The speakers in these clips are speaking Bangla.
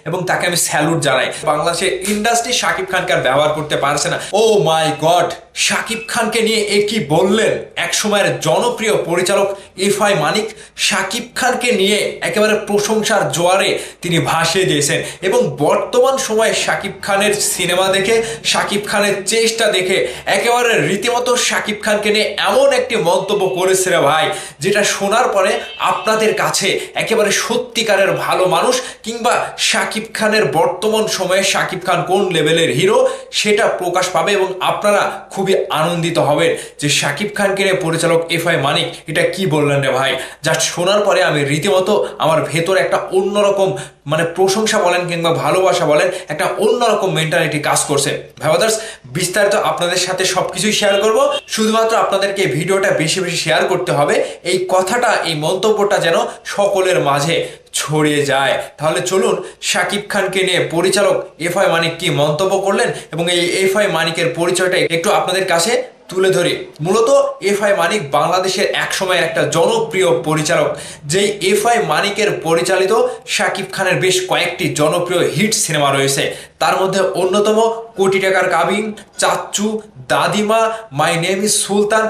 এবং তাকে আমি স্যালুট জানাই। বাংলাদেশের ইন্ডাস্ট্রি শাকিব খানকে আর ব্যবহার করতে পারছে না। ও মাই গড, শাকিব খানকে নিয়ে এ কি বললেন! এক সময়ের জনপ্রিয় পরিচালক এফআই মানিক শাকিব খানকে নিয়ে একেবারে প্রশংসার জোয়ারে তিনি ভাসিয়ে দিয়েছেন এবং বর্তমান সময়ে শাকিব খানের সিনেমা দেখে, শাকিব খানের চেষ্টা দেখে একেবারে রীতিমতো শাকিব খানকে নিয়ে এমন একটি মন্তব্য করেছে রে ভাই, যেটা শোনার পরে আপনাদের কাছে একেবারে সত্যিকারের ভালো মানুষ কিংবা শাকিব খানের বর্তমান সময়ে শাকিব খান কোন লেভেলের হিরো সেটা প্রকাশ পাবে এবং আপনারা খুবই আনন্দিত হবেন যে শাকিব খানকে নিয়ে পরিচালক এফআই মানিক এটা কি বললেন রে ভাই। জাস্ট শোনার পরে আমি রীতিমতো আমার ভেতরে একটা অন্যরকম প্রশংসা বলেন কিংবা ভালোবাসা বলেন, একটা অন্যরকম মেন্টালিটি কাজ করছে। ভাইবাদার্স, বিস্তারিত আপনাদের সাথে সবকিছুই শেয়ার করব, শুধুমাত্র আপনাদেরকে ভিডিওটা বেশি বেশি শেয়ার করতে হবে, এই কথাটা, এই মন্তব্যটা যেন সকলের মাঝে ছড়িয়ে যায়। তাহলে চলুন শাকিব খানকে নিয়ে পরিচালক এফআই মানিক কি মন্তব্য করলেন এবং এই এফআই মানিকের পরিচয়টা একটু আপনাদের কাছে তুলে ধরি। মূলত এফআই মানিক বাংলাদেশের একসময় একটা জনপ্রিয় পরিচালক, যেই এফআই মানিকের পরিচালিত শাকিব খানের বেশ কয়েকটি জনপ্রিয় হিট সিনেমা রয়েছে। তার মধ্যে অন্যতম কোটি টাকার কাবিন, চাচ্চু, দাদিমা, মাই নেম ইজ সুলতান,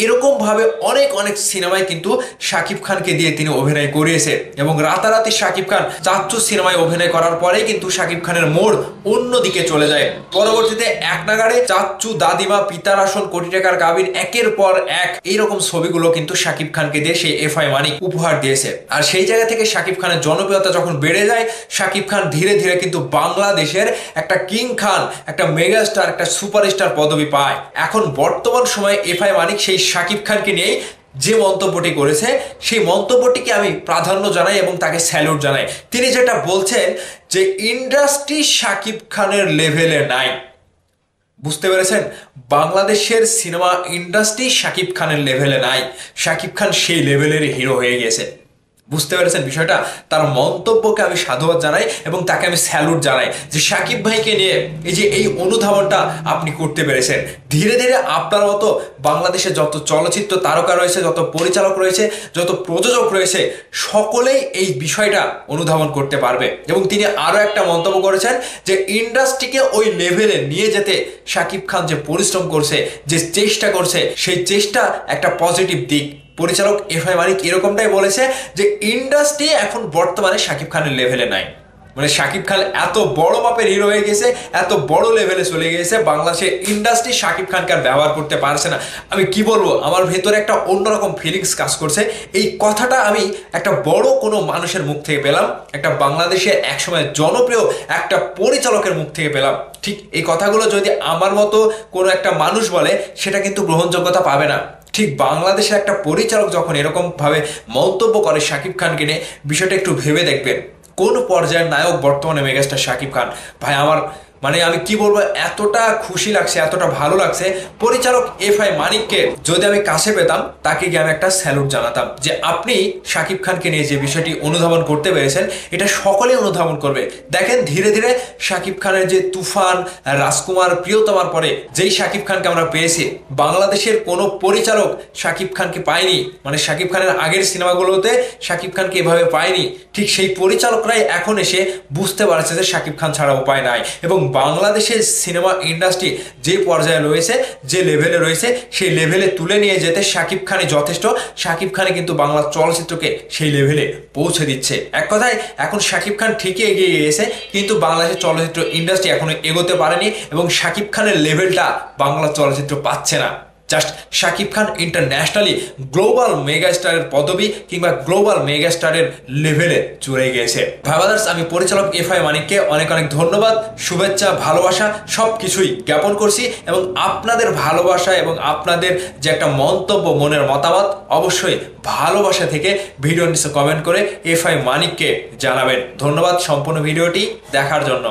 এরকম ভাবে অনেক অনেক সিনেমায় কিন্তু শাকিব খানকে দিয়ে তিনি অভিনয় করিয়েছে এবং রাতারাতি শাকিব খান চাচ্চু সিনেমায় অভিনয় করার পরেই কিন্তু শাকিব খানের মোড় অন্যদিকে চলে যায়। পরবর্তীতে এক নাগাড়ে চাচ্চু, দাদিমা, পিতার আসন, কোটি টাকার কাবিন, একের পর এক এইরকম ছবিগুলো কিন্তু শাকিব খানকে দিয়ে সেই এফআই মানিক উপহার দিয়েছে। আর সেই জায়গা থেকে শাকিব খানের জনপ্রিয়তা যখন বেড়ে যায়, শাকিব খান ধীরে ধীরে কিন্তু বাংলাদেশের একটা কিং খান, একটা মেগা স্টার, একটা সুপারস্টার পদবি পায়। এখন বর্তমান সময়ে এফআই মানিক সেই শাকিব খানকে নিয়েই যে মন্তব্যটি করেছে, সেই মন্তব্যটিকে আমি প্রাধান্য জানাই এবং তাকে স্যালুট জানাই। তিনি যেটা বলছেন যে ইন্ডাস্ট্রি শাকিব খানের লেভেলে নাই। বুঝতে পেরেছেন? বাংলাদেশের সিনেমা ইন্ডাস্ট্রি শাকিব খানের লেভেলে নাই, শাকিব খান সেই লেভেলের হিরো হয়ে গেছে। বুঝতে পেরেছেন বিষয়টা? তার মন্তব্যকে আমি সাধুবাদ জানাই এবং তাকে আমি স্যালুট জানাই যে শাকিব ভাইকে নিয়ে এই অনুধাবনটা আপনি করতে পেরেছেন। ধীরে ধীরে আপনার মতো বাংলাদেশে যত চলচ্চিত্র তারকা রয়েছে, যত পরিচালক রয়েছে, যত প্রযোজক রয়েছে, সকলেই এই বিষয়টা অনুধাবন করতে পারবে। এবং তিনি আরও একটা মন্তব্য করেছেন যে ইন্ডাস্ট্রিকে ওই লেভেলে নিয়ে যেতে শাকিব খান যে পরিশ্রম করছে, যে চেষ্টা করছে, সেই চেষ্টা একটা পজিটিভ দিক। পরিচালক এফআই মানিক এরকমটাই বলেছে যে ইন্ডাস্ট্রি এখন বর্তমানে শাকিব খানের লেভেলে নাই। শাকিব খান এত বড় মাপের হিরো হয়ে গেছে, এত বড় লেভেলে চলে গেছে, বাংলাদেশের ইন্ডাস্ট্রি শাকিব খানকে আর ব্যবহার করতে পারছে না। আমি কি বলবো, আমার ভেতরে একটা অন্যরকম ফিলিংস কাজ করছে। এই কথাটা আমি একটা বড় কোনো মানুষের মুখ থেকে পেলাম, একটা বাংলাদেশের একসময় জনপ্রিয় একটা পরিচালকের মুখ থেকে পেলাম। ঠিক এই কথাগুলো যদি আমার মতো কোনো একটা মানুষ বলে, সেটা কিন্তু গ্রহণযোগ্যতা পাবে না। ঠিক বাংলাদেশের একটা পরিচালক যখন এরকম ভাবে মন্তব্য করে শাকিব খানকে নিয়ে, বিষয়টা একটু ভেবে দেখবেন কোন পর্যায়ের নায়ক বর্তমানে মেগাস্টার শাকিব খান। ভাই আমার আমি কি বলবো, এতটা খুশি লাগছে, এতটা ভালো লাগছে। পরিচালক এফআই মানিককে যদি আমি কাছে পেতাম, তাকে গিয়ে আমি একটা স্যালুট জানাতাম যে আপনি শাকিব খানকে নিয়ে যে বিষয়টি অনুধাবন করতে পেরেছেন, এটা সকলেই অনুধাবন করবে। দেখেন ধীরে ধীরে শাকিব খানের যে তুফান, রাজকুমার, প্রিয়তমার পরে যেই শাকিব খানকে আমরা পেয়েছি, বাংলাদেশের কোনো পরিচালক শাকিব খানকে পায়নি। শাকিব খানের আগের সিনেমাগুলোতে শাকিব খানকে এভাবে পায়নি। ঠিক সেই পরিচালকরাই এখন এসে বুঝতে পারছে যে শাকিব খান ছাড়া উপায় নাই এবং বাংলাদেশের সিনেমা ইন্ডাস্ট্রি যে পর্যায়ে রয়েছে, যে লেভেলে রয়েছে, সেই লেভেলে তুলে নিয়ে যেতে শাকিব খানই যথেষ্ট। শাকিব খানই কিন্তু বাংলা চলচ্চিত্রকে সেই লেভেলে পৌঁছে দিচ্ছে। এক কথায় এখন শাকিব খান ঠিকই এগিয়ে গিয়েছে, কিন্তু বাংলাদেশের চলচ্চিত্র ইন্ডাস্ট্রি এখনো এগোতে পারেনি এবং শাকিব খানের লেভেলটা বাংলা চলচ্চিত্র পাচ্ছে না। Just Shakib Khan internationally global মেগাস্টারের পদবি কিংবা গ্লোবাল মেগাস্টারের লেভেলে চলে গিয়েছে। ভাইবাদার্স, আমি পরিচালক এফআই মানিককে অনেক অনেক ধন্যবাদ, শুভেচ্ছা, ভালোবাসা সব কিছুই জ্ঞাপন করছি এবং আপনাদের ভালোবাসা এবং আপনাদের যে একটা মন্তব্য, মনের মতামত অবশ্যই ভালোবাসা থেকে ভিডিও নিচে কমেন্ট করে এফআই মানিককে জানাবেন। ধন্যবাদ সম্পূর্ণ ভিডিওটি দেখার জন্য।